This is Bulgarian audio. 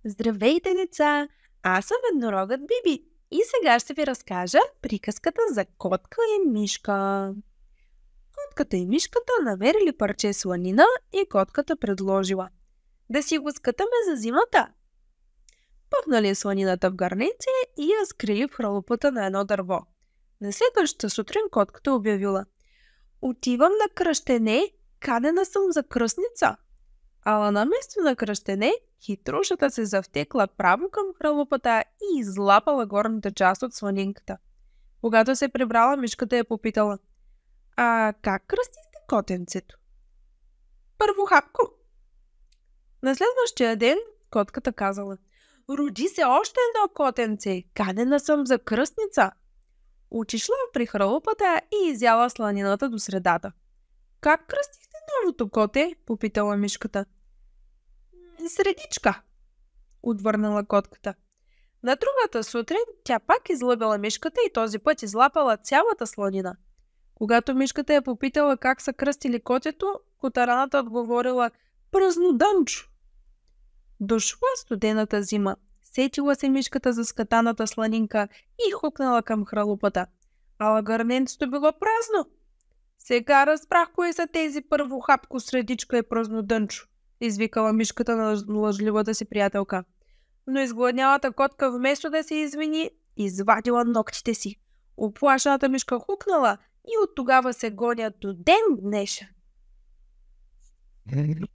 Здравейте, деца! Аз съм еднорогът Биби и сега ще ви разкажа приказката за котка и мишка. Котката и мишката намерили парче сланина и котката предложила: да си го скътаме за зимата. Пъхнали сланината в гарненце и я скрили в хралупата на едно дърво. На следващата сутрин котката обявила: отивам на кръщене, канена съм за кръстница. Ала на место на кръщене, хитрушата се завтекла право към хралупата и излапала горната част от сланинката. Когато се прибрала, мишката я попитала: а как кръстихте котенцето? Първо хапко. На следващия ден котката казала: роди се още едно котенце, канена съм за кръстница. Отишла при хралупата и изяла сланината до средата. Как кръстихте новото коте? Попитала мишката. Средичка, отвърнала котката. На другата сутрин тя пак излъгала мишката и този път излапала цялата сланина. Когато мишката я попитала как са кръстили котето, котараната отговорила: празнодънчо. Дошла студената зима. Сетила се мишката за скатаната сланинка и хукнала към хралупата. Ала гърненцето било празно. Сега разбрах кои са тези първохапко, средичка и празнодънчо, извикала мишката на лъжливата си приятелка. Но изгладнялата котка вместо да се извини, извадила ногтите си. Оплашената мишка хукнала и от тогава се гонят до ден днешен.